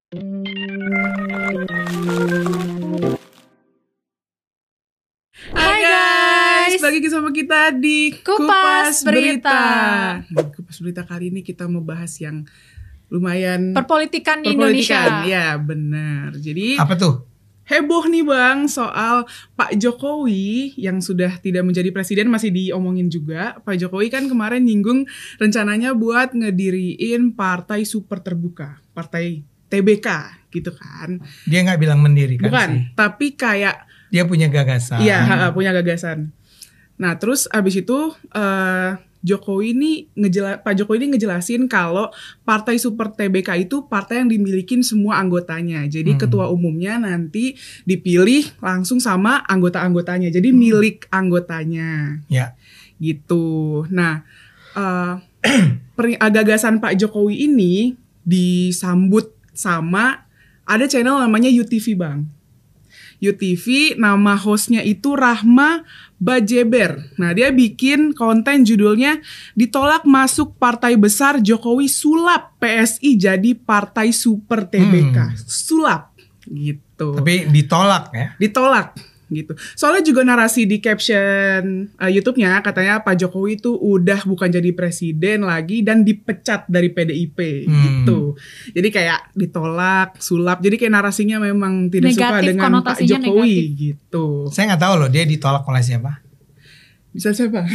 Hai guys, balik lagi sama kita di Kupas Berita. Kupas Berita kali ini kita mau bahas yang lumayan Perpolitikan di Indonesia. Ya benar. Jadi Apa tuh? heboh nih Bang soal Pak Jokowi yang sudah tidak menjadi presiden, masih diomongin juga. Pak Jokowi kan kemarin nyinggung rencananya buat ngediriin partai super terbuka, partai TBK gitu kan. Dia nggak bilang mendirikan Bukan, sih. tapi kayak Dia punya gagasan. iya, punya gagasan. Nah, terus abis itu Pak Jokowi ini ngejelasin kalau partai super TBK itu partai yang dimilikin semua anggotanya. Jadi ketua umumnya nanti dipilih langsung sama anggota-anggotanya. Jadi milik anggotanya. Ya. Gitu. Nah, gagasan Pak Jokowi ini disambut sama ada channel namanya UTV Bang. UTV, nama hostnya itu Rahma Bajeber. Nah, dia bikin konten judulnya ditolak masuk partai besar, Jokowi sulap PSI jadi partai super TBK. Sulap gitu. Tapi ditolak ya. Ditolak gitu. Soalnya juga narasi di caption YouTube-nya katanya Pak Jokowi itu udah bukan jadi presiden lagi dan dipecat dari PDIP gitu. Jadi kayak ditolak, sulap. Jadi kayak narasinya memang tidak suka dengan Pak Jokowi gitu. Saya nggak tahu loh dia ditolak oleh siapa. Bisa siapa?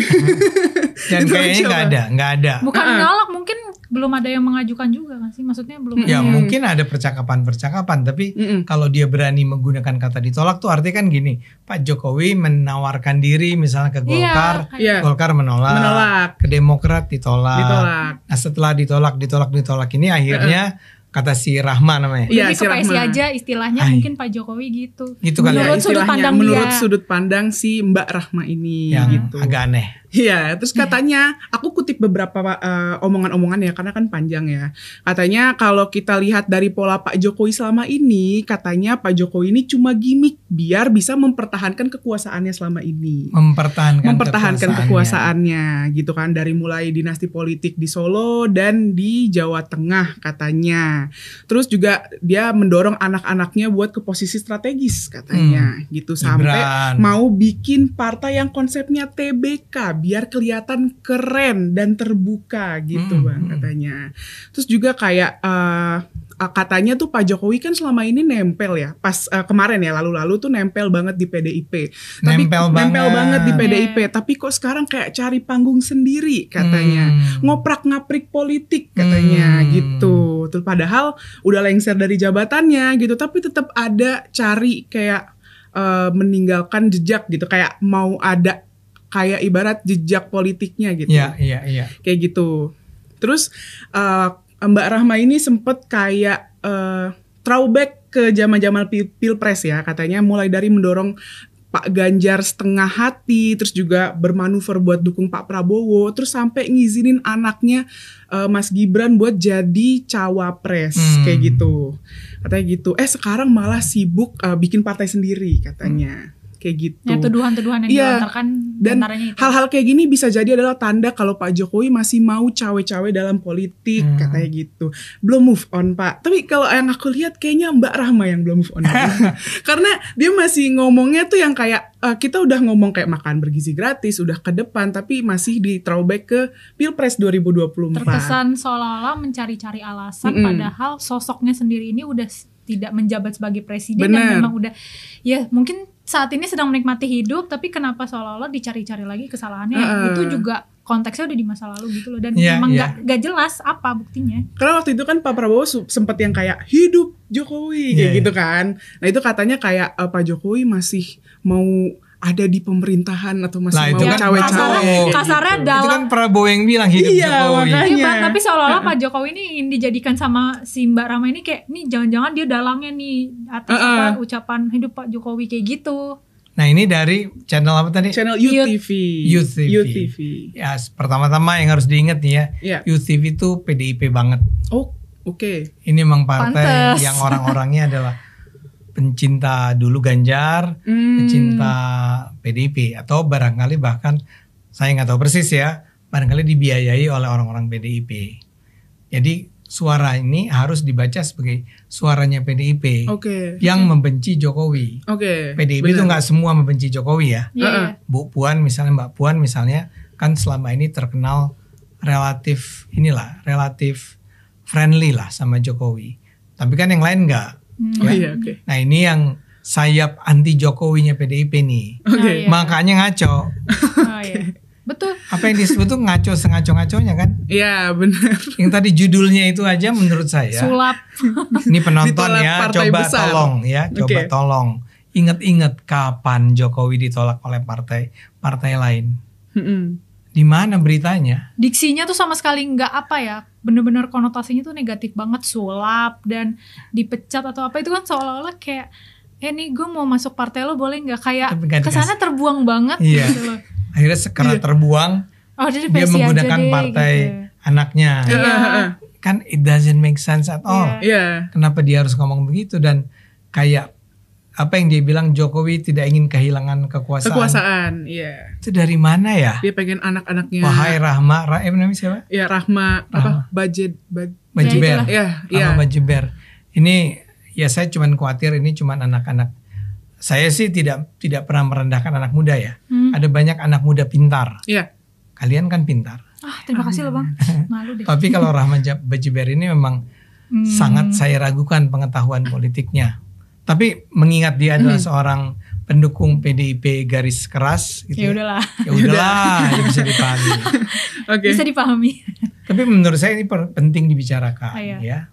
Dan kayaknya nggak ada. Bukan menolak, mungkin belum ada yang mengajukan juga kan sih? Maksudnya belum. Ya mungkin ada percakapan, tapi kalau dia berani menggunakan kata ditolak tuh artinya kan gini, Pak Jokowi menawarkan diri misalnya ke Golkar, Golkar menolak, ke Demokrat ditolak. Nah setelah ditolak ini akhirnya kata si Rahma namanya. Jadi ke PSI aja istilahnya mungkin Pak Jokowi gitu. Gitu kali menurut sudut pandang menurut sudut pandang si Mbak Rahma ini yang gitu. Agak aneh. Iya, terus katanya, aku kutip beberapa omongan-omongan ya, karena kan panjang ya. Katanya kalau kita lihat dari pola Pak Jokowi selama ini, katanya Pak Jokowi ini cuma gimmick biar bisa mempertahankan kekuasaannya selama ini. Mempertahankan kekuasaannya gitu kan, dari mulai dinasti politik di Solo dan di Jawa Tengah katanya. Terus juga dia mendorong anak-anaknya buat ke posisi strategis katanya gitu, sampai mau bikin partai yang konsepnya TBK biar kelihatan keren dan terbuka gitu Bang katanya. Terus juga kayak katanya tuh Pak Jokowi kan selama ini nempel ya, pas kemarin ya lalu-lalu tuh nempel banget di PDIP. Nempel banget di PDIP, tapi kok sekarang kayak cari panggung sendiri katanya. Ngoprak-ngaprik politik katanya gitu. Terus padahal udah lengser dari jabatannya gitu, tapi tetap ada cari kayak meninggalkan jejak gitu, kayak mau ada kayak ibarat jejak politiknya gitu. Iya. Kayak gitu. Terus Mbak Rahma ini sempet kayak throwback ke zaman-zaman Pilpres ya, katanya mulai dari mendorong Pak Ganjar setengah hati, terus juga bermanuver buat dukung Pak Prabowo, terus sampai ngizinin anaknya Mas Gibran buat jadi cawapres kayak gitu. Katanya gitu. Sekarang malah sibuk bikin partai sendiri katanya. Kayak gitu. Ya, tuduhan-tuduhan yang dilontarkan dan itu. hal-hal kayak gini bisa jadi adalah tanda kalau Pak Jokowi masih mau cawe-cawe dalam politik katanya gitu. Belum move on Pak. Tapi kalau yang aku lihat kayaknya Mbak Rahma yang belum move on. Karena dia masih ngomongnya tuh yang kayak kita udah ngomong kayak makan bergizi gratis, udah ke depan, tapi masih di throwback ke Pilpres 2024. Terkesan seolah-olah mencari-cari alasan padahal sosoknya sendiri ini udah tidak menjabat sebagai presiden. Dan memang udah ya mungkin saat ini sedang menikmati hidup, tapi kenapa seolah-olah dicari-cari lagi kesalahannya. Itu juga konteksnya udah di masa lalu gitu loh, dan memang gak jelas apa buktinya. Karena waktu itu kan Pak Prabowo sempat yang kayak hidup Jokowi kayak gitu kan. Nah itu katanya kayak Pak Jokowi masih mau ada di pemerintahan atau masih mau cawe-cawe. Kasarnya gitu. dalam itu kan Prabowo yang bilang hidup Jokowi. Iya, tapi seolah-olah Pak Jokowi ini ingin dijadikan sama si Mbak Rama ini kayak nih jangan-jangan dia dalangnya nih atas ucapan hidup Pak Jokowi kayak gitu. Nah ini dari channel apa tadi? Channel UTV. Ya pertama-tama yang harus diingat nih ya, UTV itu PDIP banget. Oh oke. Ini memang partai yang orang-orangnya adalah pencinta dulu Ganjar, pencinta PDIP, atau barangkali bahkan saya nggak tahu persis ya, barangkali dibiayai oleh orang-orang PDIP. Jadi suara ini harus dibaca sebagai suaranya PDIP yang membenci Jokowi. PDIP itu nggak semua membenci Jokowi ya. Bu Puan misalnya, Mbak Puan misalnya kan selama ini terkenal relatif friendly lah sama Jokowi. Tapi kan yang lain nggak. Nah ini yang sayap anti Jokowinya PDIP nih. Makanya ngaco. Betul. Apa yang disebut tuh ngaco sengaco-ngaconya kan? Iya benar. Yang tadi judulnya itu aja menurut saya. Sulap. Ini penonton ya, coba besar. Tolong ya, coba tolong. Ingat-ingat kapan Jokowi ditolak oleh partai lain. Di mana beritanya? Diksinya tuh sama sekali nggak apa ya, bener-bener konotasinya tuh negatif banget, sulap dan dipecat atau apa itu kan seolah-olah kayak, nih gue mau masuk partai lo boleh nggak, kayak kesana terbuang banget gitu loh. Akhirnya sekarang terbuang, dia menggunakan partai gitu. Anaknya. Kan it doesn't make sense at all. Kenapa dia harus ngomong begitu? Dan kayak apa yang dia bilang, Jokowi tidak ingin kehilangan kekuasaan. Itu dari mana ya? Dia pengen anak-anaknya. Wahai Rahma, namanya siapa? Ya Rahma. Bajiber. Rahma Bajiber. Ini ya saya cuman khawatir ini cuman anak-anak. Saya sih tidak pernah merendahkan anak muda ya. Ada banyak anak muda pintar. Kalian kan pintar. Terima kasih loh Bang. Malu deh. Tapi kalau Rahma Bajiber ini memang sangat saya ragukan pengetahuan politiknya. Tapi mengingat dia adalah seorang pendukung PDIP garis keras gitu. Ya udahlah, bisa dipahami. Bisa dipahami. Tapi menurut saya ini penting dibicarakan ya.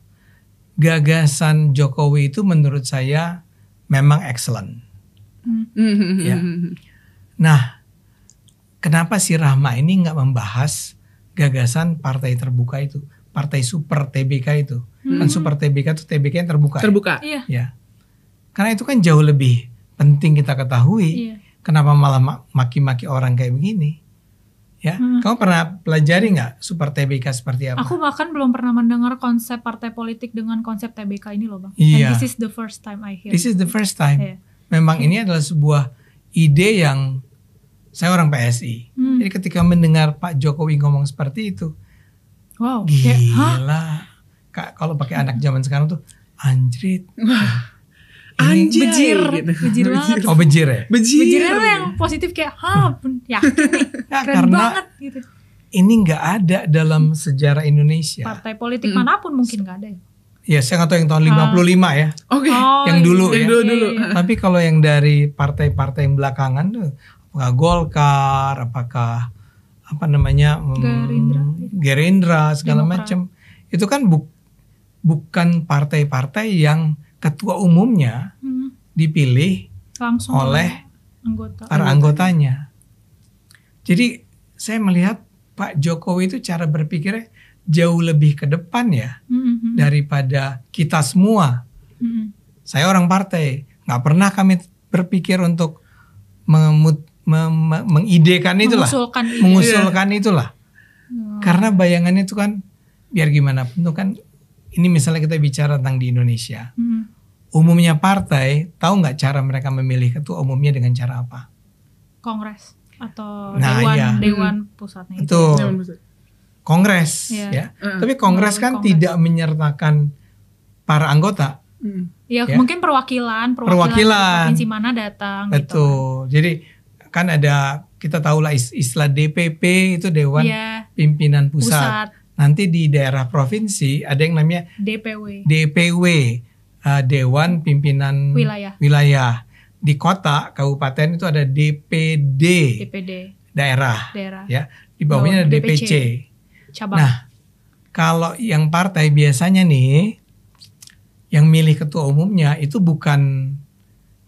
Gagasan Jokowi itu menurut saya memang excellent. Ya. Nah, kenapa si Rahma ini nggak membahas gagasan partai terbuka itu, partai super TBK itu? Kan super TBK itu TBK yang terbuka. Ya. Karena itu kan jauh lebih penting kita ketahui. Kenapa malah maki-maki orang kayak begini? Ya, kamu pernah pelajari nggak super TBK seperti apa? Aku bahkan belum pernah mendengar konsep partai politik dengan konsep TBK ini loh Bang. And this is the first time I hear. This is the first time. Memang ini adalah sebuah ide yang saya orang PSI. Jadi ketika mendengar Pak Jokowi ngomong seperti itu, wow, gila. Kak, kalau pakai anak zaman sekarang tuh anjrit. Bejir banget. Oh bejir ya? Bejirnya yang positif kayak yakin nih, keren banget gitu. Ini nggak ada dalam sejarah Indonesia. Partai politik manapun mungkin nggak ada ya. Ya saya nggak tahu yang tahun 55 ya. Yang dulu ya. Tapi kalau yang dari partai-partai yang belakangan tuh, apakah Golkar, apakah Gerindra segala macam, itu kan bukan partai-partai yang ketua umumnya dipilih langsung oleh para anggotanya. Jadi saya melihat Pak Jokowi itu cara berpikirnya jauh lebih ke depan ya daripada kita semua. Saya orang partai, nggak pernah kami berpikir untuk mengidekan itulah, mengusulkan itulah. Karena bayangannya itu kan biar gimana pun itu kan. Ini misalnya kita bicara tentang di Indonesia. Umumnya partai, tahu nggak cara mereka memilih ketua umumnya dengan cara apa? Kongres atau dewan pusatnya itu. Kongres ya. Tapi kongres kan tidak menyertakan para anggota. Ya mungkin perwakilan provinsi mana datang. Betul. Gitu. Jadi kan ada, kita tahu lah istilah DPP itu Dewan Pimpinan Pusat. Nanti di daerah provinsi ada yang namanya DPW, Dewan Pimpinan Wilayah. Di kota, kabupaten itu ada DPD. Daerah. Ya. Di bawahnya ada DPC. Cabang. Nah, kalau yang partai biasanya nih, yang milih ketua umumnya itu bukan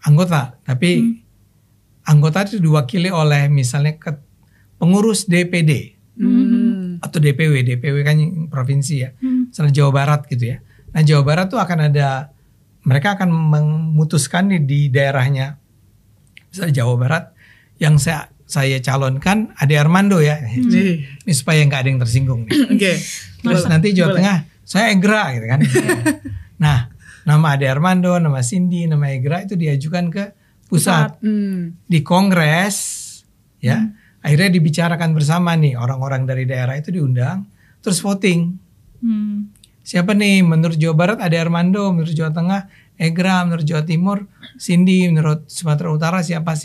anggota, tapi anggota itu diwakili oleh misalnya pengurus DPD. Atau DPW kan provinsi ya, misalnya Jawa Barat gitu ya. Nah Jawa Barat tuh mereka akan memutuskan di daerahnya, misalnya Jawa Barat, yang saya calonkan Ade Armando ya, ini supaya nggak ada yang tersinggung nih. Terus nanti Jawa Tengah saya Egra gitu kan. Nah nama Ade Armando, nama Cindy, nama Egra itu diajukan ke pusat. Di Kongres ya. Akhirnya dibicarakan bersama nih, orang-orang dari daerah itu diundang, terus voting. Siapa nih? Menurut Jawa Barat ada Armando, menurut Jawa Tengah Egra, menurut Jawa Timur Cindy, menurut Sumatera Utara siapa.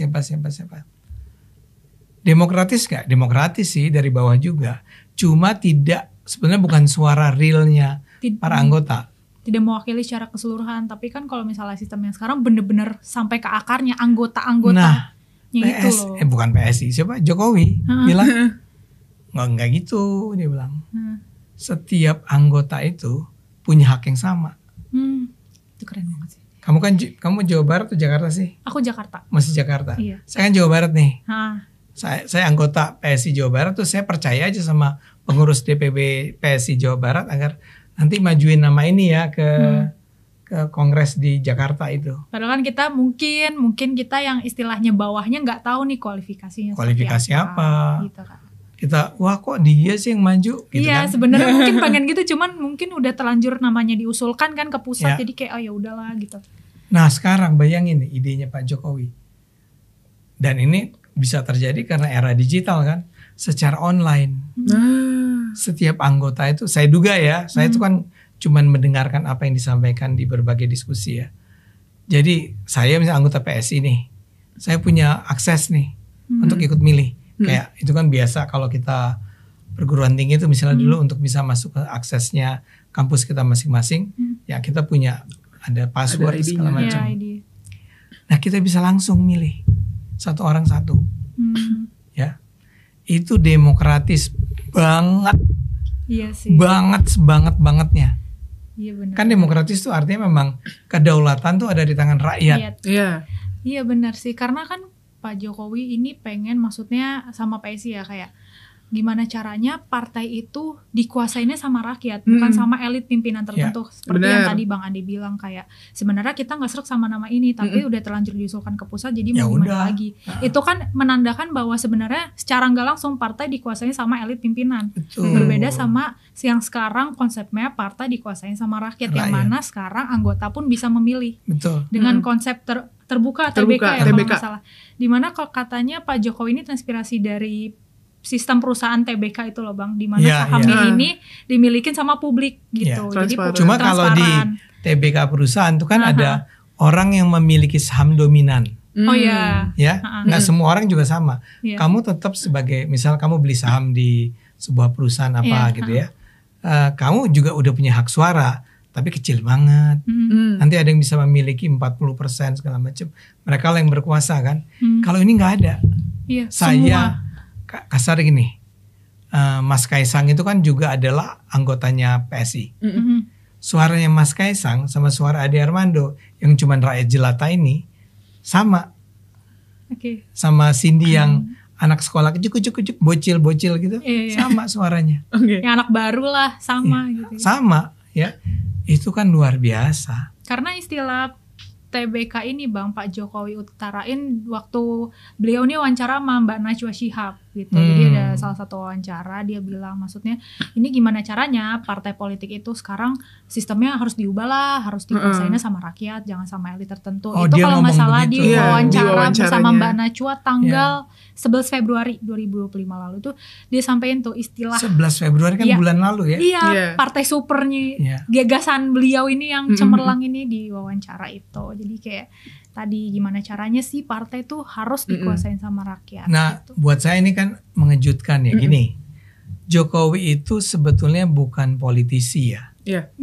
Demokratis gak? Demokratis sih, dari bawah juga. Cuma tidak, sebenarnya bukan suara realnya para anggota. Tidak mewakili secara keseluruhan. Tapi kan kalau misalnya sistem yang sekarang bener-bener sampai ke akarnya anggota-anggota. Nah, bukan PSI, siapa? Jokowi bilang nggak gitu, dia bilang. Setiap anggota itu punya hak yang sama. Itu keren banget sih. Kamu Jawa Barat atau Jakarta sih? Aku Jakarta. Masih Jakarta. Iya. Saya kan Jawa Barat nih. Saya anggota PSI Jawa Barat tuh, saya percaya aja sama pengurus DPP PSI Jawa Barat agar nanti majuin nama ini ya ke kongres di Jakarta itu. Padahal kan kita mungkin kita yang istilahnya bawahnya nggak tahu nih kualifikasinya. Kualifikasi apa? Gitu kan. Kita wah kok dia sih yang maju gitu iya, kan. Sebenarnya mungkin pengen gitu, cuman mungkin udah terlanjur namanya diusulkan kan ke pusat, jadi kayak ya udahlah gitu. Nah sekarang bayangin nih idenya Pak Jokowi. Dan ini bisa terjadi karena era digital kan, secara online. Setiap anggota itu, saya duga ya, saya itu kan cuman mendengarkan apa yang disampaikan di berbagai diskusi ya. Jadi saya misalnya anggota PSI nih, saya punya akses nih untuk ikut milih. Kayak itu kan biasa kalau kita perguruan tinggi itu misalnya dulu untuk bisa masuk ke aksesnya kampus kita masing-masing, ya kita punya ada password segala macam. Nah kita bisa langsung milih satu orang satu, ya itu demokratis banget, iya sih. bangetnya. Iya benar. Kan demokratis tuh artinya memang kedaulatan tuh ada di tangan rakyat. Iya benar sih, karena kan Pak Jokowi ini pengen, maksudnya sama PSI ya, kayak gimana caranya partai itu dikuasainnya sama rakyat, bukan sama elit pimpinan tertentu. Seperti yang tadi Bang Andi bilang, kayak sebenarnya kita nggak srek sama nama ini, tapi udah terlanjur diusulkan ke pusat, jadi mau gimana lagi. Itu kan menandakan bahwa sebenarnya secara nggak langsung partai dikuasain sama elit pimpinan. Berbeda sama yang sekarang konsepnya partai dikuasain sama rakyat, yang mana sekarang anggota pun bisa memilih. Dengan konsep terbuka TBK ya kalau nggak salah. Dimana kalau katanya Pak Jokowi ini terinspirasi dari sistem perusahaan TBK itu loh Bang, dimana sahamnya ini dimilikin sama publik gitu. Jadi cuma kalau di TBK perusahaan itu kan ada orang yang memiliki saham dominan. Nggak semua orang juga sama. Kamu tetap sebagai, misal kamu beli saham di sebuah perusahaan apa gitu ya, kamu juga udah punya hak suara, tapi kecil banget. Nanti ada yang bisa memiliki 40% segala macam. Mereka lah yang berkuasa kan. Kalau ini nggak ada. Saya kasar gini, Mas Kaisang itu kan juga adalah anggotanya PSI. Suaranya Mas Kaisang sama suara Ade Armando yang cuman rakyat jelata ini sama. Sama Cindy yang anak sekolah kucuk bocil gitu, sama suaranya. Yang anak baru lah sama gitu. Sama ya. Itu kan luar biasa. Karena istilah TBK ini Bang, Pak Jokowi utarain waktu beliau ini wawancara sama Mbak Najwa Shihab gitu. Jadi ada salah satu wawancara, dia bilang maksudnya ini gimana caranya partai politik itu sekarang sistemnya harus diubah lah, harus dikuasainnya sama rakyat, jangan sama elit tertentu. Itu kalau nggak salah di wawancara bersama Mbak Najwa tanggal 11 Februari 2025 lalu tuh dia sampaikan tuh istilah 11 Februari kan bulan lalu ya. Partai supernya gagasan beliau ini yang cemerlang ini di wawancara itu. Jadi kayak tadi gimana caranya sih partai tuh harus dikuasain sama rakyat. Nah gitu. Buat saya ini kan mengejutkan ya gini. Jokowi itu sebetulnya bukan politisi ya.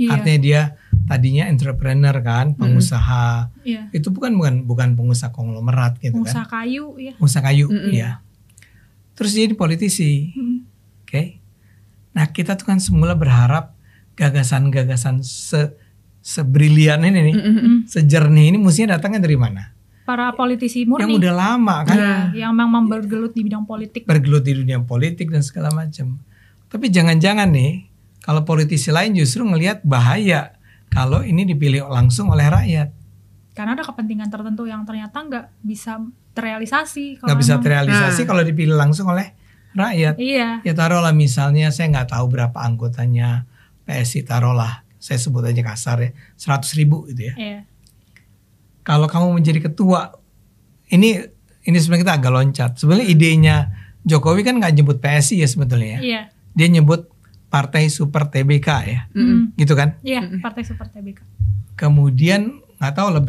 Artinya dia tadinya entrepreneur kan, pengusaha. Itu bukan pengusaha konglomerat gitu pengusaha kan. Pengusaha kayu ya. Terus jadi politisi. Oke. Nah kita tuh kan semula berharap gagasan-gagasan sebrilian ini nih, sejernih ini mestinya datangnya dari mana? Para politisi murni. Yang udah lama kan. Yang memang bergelut di bidang politik. Bergelut di dunia politik dan segala macam. Tapi jangan-jangan nih, kalau politisi lain justru ngelihat bahaya kalau ini dipilih langsung oleh rakyat. Karena ada kepentingan tertentu yang ternyata nggak bisa terrealisasi. Nggak bisa terrealisasi kalau dipilih langsung oleh rakyat. Ya taruhlah misalnya saya nggak tahu berapa anggotanya PSI, taruhlah saya sebut aja kasar ya 100.000 gitu ya. Kalau kamu menjadi ketua, ini sebenarnya kita agak loncat. Sebenarnya idenya Jokowi kan nggak nyebut PSI ya sebetulnya ya. Dia nyebut Partai Super TBK ya, gitu kan? Iya, Partai Super TBK. Kemudian nggak tahu lah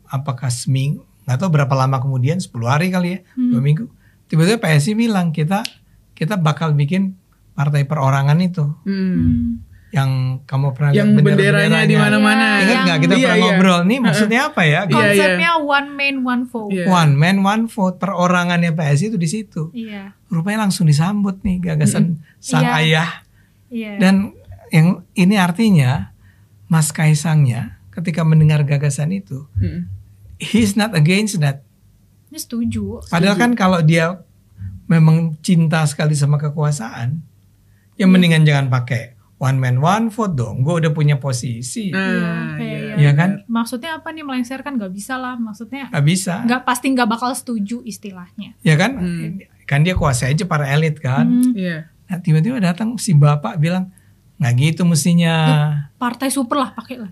apakah seminggu, nggak tahu berapa lama kemudian, 10 hari kali ya, 2 minggu. Tiba-tiba PSI bilang kita bakal bikin partai perorangan itu. Yang kamu pernah lihat benderanya di mana-mana. Ingat nggak kita pernah ngobrol nih maksudnya apa ya? Konsepnya one man one vote. One man one vote, perorangannya PSI itu di situ. Iya. Rupanya langsung disambut nih gagasan sang ayah. Iya. Dan yang ini artinya Mas Kaisangnya ketika mendengar gagasan itu, he's not against that. Dia setuju. Padahal kan kalau dia memang cinta sekali sama kekuasaan, ya mendingan jangan pakai one man one vote dong. Gue udah punya posisi. Iya kan? Maksudnya apa nih, melengsarkan? Gak bisa lah. Maksudnya gak bisa. Pasti gak bakal setuju istilahnya. Ya kan? Kan dia kuasai aja para elit kan. Nah, tiba-tiba datang si bapak bilang, nggak gitu mestinya. Partai super lah, pakai lah.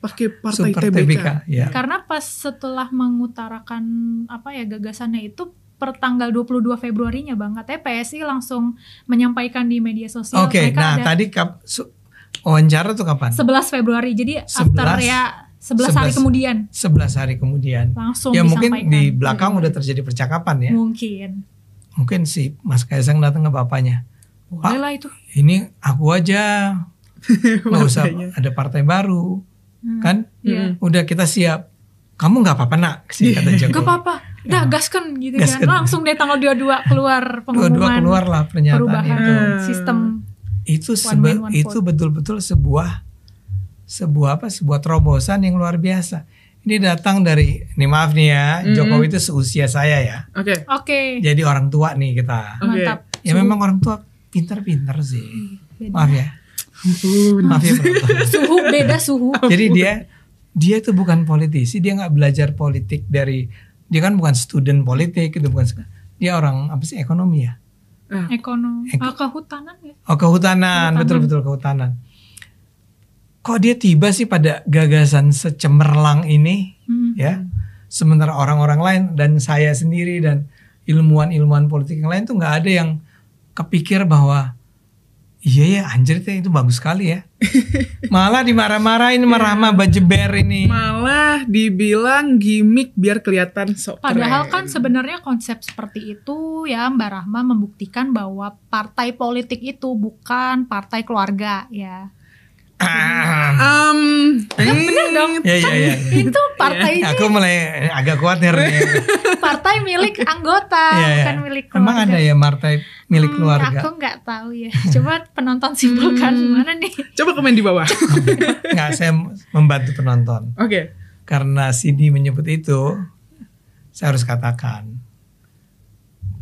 Pakai partai Super TBK. Ya. Karena pas setelah mengutarakan gagasannya itu per tanggal 22 Februarinya Bang, katanya PSI langsung menyampaikan di media sosial. Oke, nah tadi wawancara tuh kapan? 11 Februari, jadi after ya 11 hari kemudian. 11 hari kemudian. Langsung ya disampaikan. Mungkin di belakang udah terjadi percakapan ya. Mungkin si Mas Kaisang datang ke bapaknya. Boleh lah itu. Ini aku aja, nggak usah ada partai baru, kan? Udah kita siap. Kamu nggak apa-apa nak, sih kata Jokowi. Gak apa-apa. Dah gaskan gitu kan. Langsung deh tanggal 22 keluar pengumuman. 22 keluar lah pernyataan perubahan itu. Sistem itu betul-betul sebuah terobosan yang luar biasa. Ini datang dari, nih maaf nih ya, Jokowi itu seusia saya ya. Oke. Jadi orang tua nih kita. Mantap. Ya memang orang tua pintar-pintar sih. Maaf ya. Maaf ya penonton. Suhu. Jadi dia itu bukan politisi, dia nggak belajar politik dia kan bukan student politik, itu bukan, dia orang ekonomi ya. Kehutanan ya. Kehutanan, betul kehutanan. Kok dia tiba sih pada gagasan secemerlang ini, ya? Sementara orang-orang lain dan saya sendiri dan ilmuwan politik yang lain tuh nggak ada yang kepikir bahwa iya ya anjir itu bagus sekali ya. Malah dimarah-marahin sama Rahma Bajeber ini. Malah dibilang gimmick biar kelihatan sok keren. Padahal kan sebenarnya konsep seperti itu ya Mbak Rahma membuktikan bahwa partai politik itu bukan partai keluarga ya. Bener dong. Ya. Itu partai ini. Aku mulai agak khawatir nih. Partai milik anggota, bukan milik keluarga. Emang ada ya partai milik keluarga? Aku nggak tahu ya. Coba penonton simpulkan mana nih? Coba komen di bawah. Nggak, saya membantu penonton. Oke. Karena Sidi menyebut itu, saya harus katakan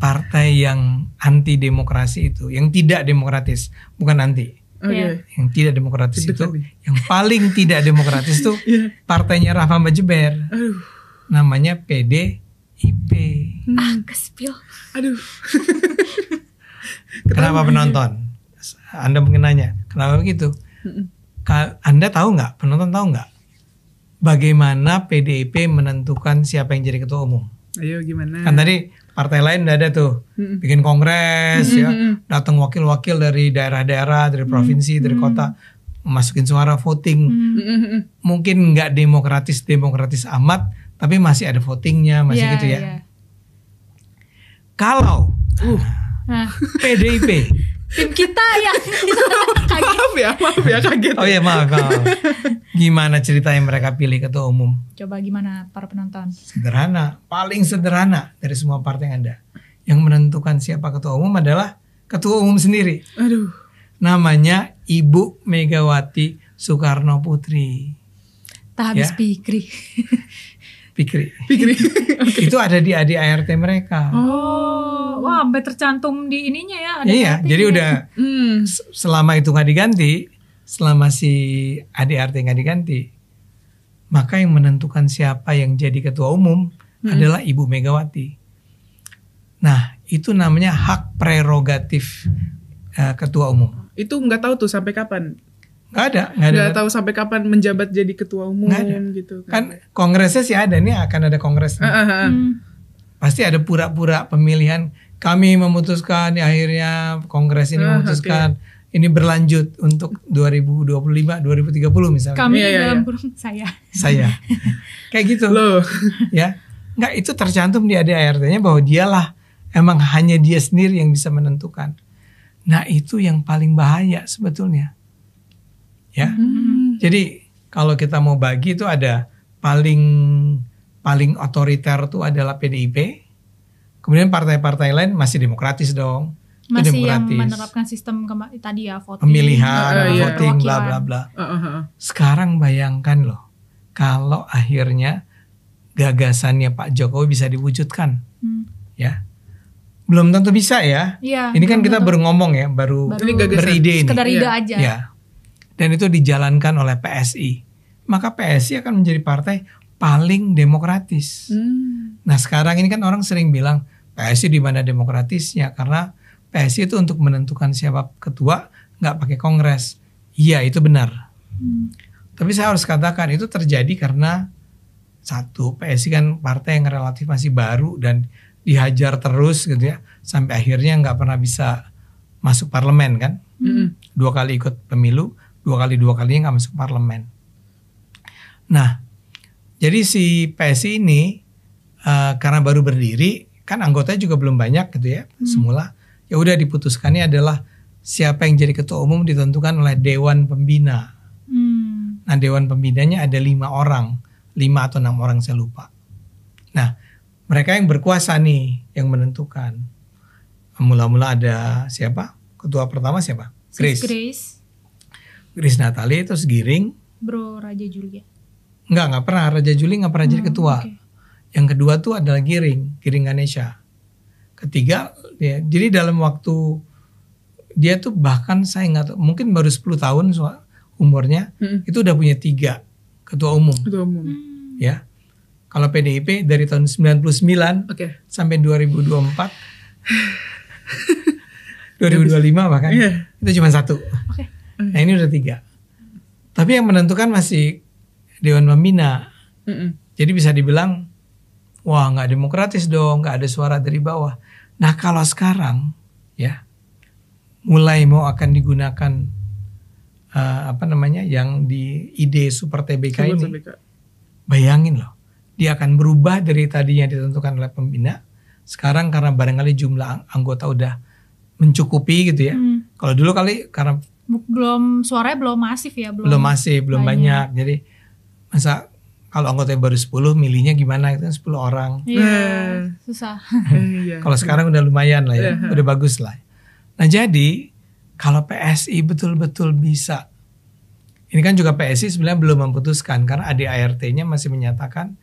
partai yang anti demokrasi itu, yang tidak demokratis, bukan anti. Yang tidak demokratis itu, yang paling tidak demokratis itu partainya Rahma Bajeber. Namanya PDIP. Kespil. Aduh. Kenapa penonton? Anda mungkin nanya, kenapa begitu? Anda tahu nggak? Penonton tahu nggak? Bagaimana PDIP menentukan siapa yang jadi ketua umum? Ayo gimana? Kan tadi partai lain udah ada tuh, bikin kongres ya, datang wakil-wakil dari daerah-daerah, dari provinsi, dari kota, masukin suara voting. Mungkin nggak demokratis amat, tapi masih ada votingnya, masih gitu ya. Kalau PDIP, tim kita ya maaf ya kaget. Oh iya maaf. Gimana ceritanya mereka pilih ketua umum? Coba gimana para penonton? Sederhana, paling sederhana dari semua partai yang ada. Yang menentukan siapa ketua umum adalah ketua umum sendiri. Aduh. Namanya Ibu Megawati Soekarno Putri. Tak habis pikir. Fikri. Itu ada di ADART mereka. Wah, sampai tercantum di ininya ya. Iya, jadi udah selama itu nggak diganti, selama si ADART nggak diganti, maka yang menentukan siapa yang jadi ketua umum adalah Ibu Megawati. Nah, itu namanya hak prerogatif ketua umum. Itu nggak tahu tuh sampai kapan. Nggak tahu sampai kapan menjabat jadi ketua umum gitu kan kongresnya sih ada nih, akan ada kongres pasti ada pura-pura pemilihan, kami memutuskan akhirnya kongres ini memutuskan ini berlanjut untuk 2025, 2030 misalnya. Kami dalam kurung saya. Kayak gitu loh. Ya. Enggak, itu tercantum di ADART-nya bahwa dialah emang hanya dia sendiri yang bisa menentukan. Nah, itu yang paling bahaya sebetulnya. Ya. Jadi kalau kita mau bagi itu ada paling otoriter itu adalah PDIP. Kemudian partai-partai lain masih demokratis dong. Masih yang menerapkan sistem tadi ya, voting, pemilihan, voting, bla bla bla. Sekarang bayangkan loh, kalau akhirnya gagasannya Pak Jokowi bisa diwujudkan, ya, belum tentu bisa ya. Ini kan kita baru ngomong ya, baru beride ini. Sekedar ide aja. Ya. Dan itu dijalankan oleh PSI. Maka PSI akan menjadi partai paling demokratis. Nah sekarang ini kan orang sering bilang PSI di mana demokratisnya, karena PSI itu untuk menentukan siapa ketua nggak pakai kongres. Iya itu benar. Tapi saya harus katakan itu terjadi karena satu, PSI kan partai yang relatif masih baru dan dihajar terus gitu ya, sampai akhirnya nggak pernah bisa masuk parlemen kan. 2 kali ikut pemilu, 2 kalinya nggak masuk parlemen. Nah, jadi si PSI ini karena baru berdiri, kan anggotanya juga belum banyak gitu ya, semula. Ya udah diputuskannya adalah siapa yang jadi ketua umum ditentukan oleh Dewan Pembina. Nah, Dewan Pembinanya ada 5 orang, 5 atau 6 orang saya lupa. Nah, mereka yang berkuasa nih yang menentukan. Mula-mula ada siapa? Ketua pertama siapa? Grace Natali, terus Giring. Bro Raja Juli ya? Enggak pernah. Raja Juli nggak pernah jadi ketua. Yang kedua tuh adalah Giring Ganesha. Ketiga, ya, jadi dalam waktu dia tuh bahkan saya nggak tahu, mungkin baru 10 tahun umurnya, itu udah punya 3 ketua umum. Ya. Kalau PDIP dari tahun 99 sampai 2024, 2025 bahkan, itu cuma 1. Nah ini udah 3. Tapi yang menentukan masih Dewan Pembina. Jadi bisa dibilang, wah nggak demokratis dong, nggak ada suara dari bawah. Nah kalau sekarang ya mulai mau akan digunakan yang di ide Super TBK ini, bayangin loh, dia akan berubah dari tadinya ditentukan oleh pembina, sekarang karena barangkali jumlah anggota udah mencukupi gitu ya. Kalau dulu kali karena suaranya belum masif ya, belum banyak. Jadi masa kalau anggotanya baru 10, milihnya gimana gitu, 10 orang. Iya, susah. Kalau sekarang udah lumayan lah ya, udah bagus lah. Nah jadi kalau PSI betul-betul bisa, ini kan juga PSI sebenarnya belum memutuskan karena ADART-nya masih menyatakan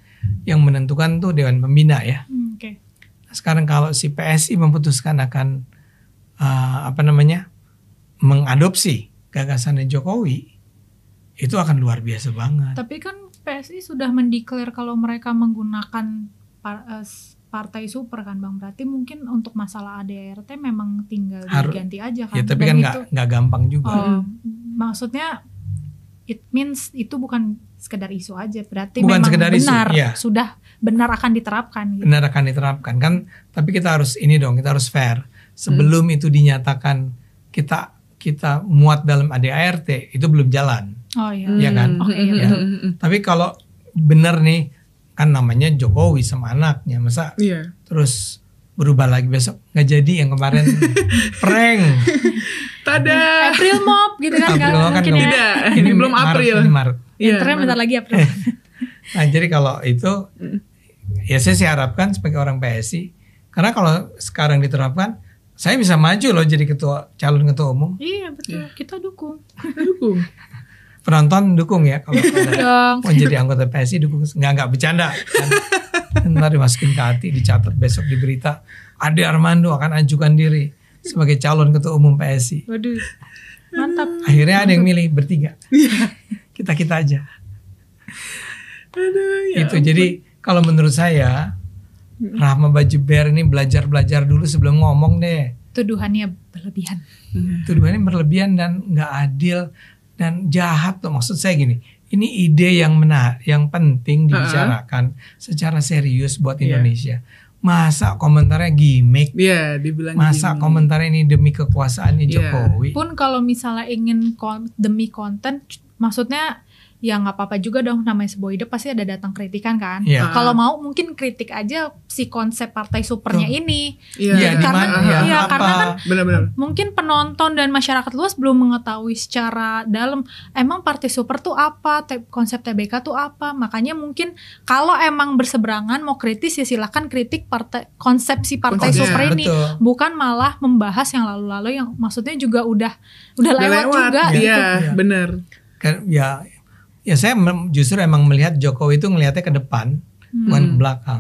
yang menentukan tuh Dewan Pembina ya. Nah, sekarang kalau si PSI memutuskan akan mengadopsi gagasannya Jokowi, itu akan luar biasa banget. Tapi kan PSI sudah mendeklar kalau mereka menggunakan partai super kan Bang, berarti mungkin untuk masalah ADART memang tinggal diganti aja kan. Ya tapi kan nggak gampang juga. Maksudnya it means itu bukan sekedar isu aja, berarti bukan memang benar isu, sudah benar akan diterapkan gitu. Benar akan diterapkan kan, tapi kita harus kita harus fair. Sebelum itu dinyatakan kita muat dalam ADART, itu belum jalan. Ya kan? Tapi kalau benar nih, kan namanya Jokowi sama anaknya, masa terus berubah lagi besok, nggak jadi yang kemarin prank. Tada. April Mop gitu kan? April Mungkin kan ya. Ini belum April. Ini Maret. Ternyata bentar lagi April. Nah jadi kalau itu, ya saya sih harapkan sebagai orang PSI, karena kalau sekarang diterapkan, saya bisa maju loh jadi calon ketua umum. Iya betul, kita dukung. Penonton dukung ya kalau mau jadi anggota PSI, dukung. Nggak bercanda kan? Ntar dimasukin ke hati, dicatat besok di berita, Ade Armando akan ajukan diri sebagai calon ketua umum PSI. Waduh, mantap. Akhirnya ada yang milih bertiga, kita aja. Itu jadi kalau menurut saya Rahma Bajeber ini belajar dulu sebelum ngomong deh. Tuduhannya berlebihan. Tuduhannya berlebihan dan nggak adil dan jahat tuh. Maksud saya gini, ini ide yang penting dibicarakan secara serius buat Indonesia. masa komentarnya gimmick? Iya, dibilang masa gimmick. Komentarnya ini demi kekuasaannya Jokowi. Pun kalau misalnya ingin demi konten, maksudnya ya nggak apa-apa juga dong, namanya sebuah hidup pasti ada datang kritikan kan. Kalau mau mungkin kritik aja si konsep partai supernya ini. Karena kan benar-benar mungkin penonton dan masyarakat luas belum mengetahui secara dalam emang partai super tuh apa, konsep TBK tuh apa. Makanya mungkin kalau emang berseberangan mau kritis ya silahkan kritik konsepsi partai super ini, bukan malah membahas yang lalu-lalu yang maksudnya juga udah lewat juga. Iya, benar. Ya saya justru emang melihat Jokowi itu ngelihatnya ke depan, bukan ke belakang.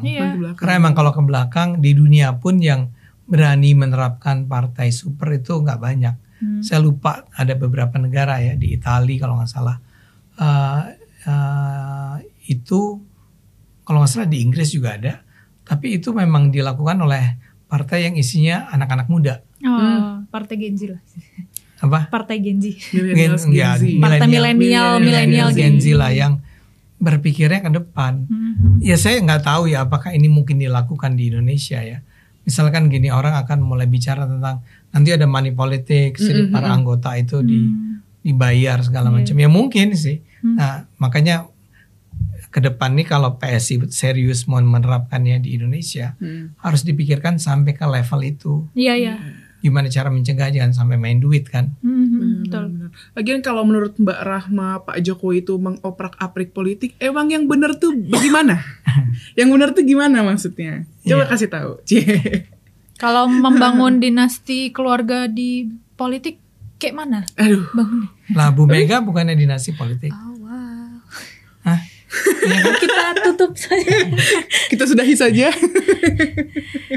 Karena emang kalau ke belakang di dunia pun yang berani menerapkan partai super itu nggak banyak. Saya lupa ada beberapa negara ya, di Italia kalau nggak salah. Itu kalau nggak salah di Inggris juga ada. Tapi itu memang dilakukan oleh partai yang isinya anak-anak muda. Partai Gen Z lah. Apa? Partai Gen Z. Partai milenial Gen Z lah yang berpikirnya ke depan. Ya saya nggak tahu ya apakah ini mungkin dilakukan di Indonesia ya. Misalkan gini, orang akan mulai bicara tentang nanti ada money politics, jadi para anggota itu dibayar segala macam. Ya mungkin sih. Nah makanya ke depan nih kalau PSI serius mau menerapkannya di Indonesia, harus dipikirkan sampai ke level itu. Iya. Gimana cara mencegah jangan sampai main duit kan? Betul. Lagian kalau menurut Mbak Rahma, Pak Jokowi itu mengoprak-aprik politik, emang yang benar tuh bagaimana? Yang benar tuh gimana maksudnya? Coba kasih tahu. Kalau membangun dinasti keluarga di politik kayak mana? Aduh. Bangun. Lah Bu Mega bukannya dinasti politik? Oh wow. Hah? Ya, kita tutup saja. Kita sudahi saja.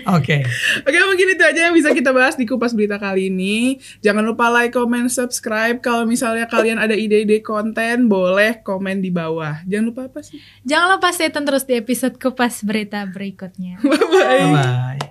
Oke, mungkin itu aja yang bisa kita bahas di Kupas Berita kali ini. Jangan lupa like, comment, subscribe. Kalau misalnya kalian ada ide-ide konten, boleh komen di bawah. Jangan lupa apa sih? Jangan lupa stay tune terus di episode Kupas Berita berikutnya. Bye-bye.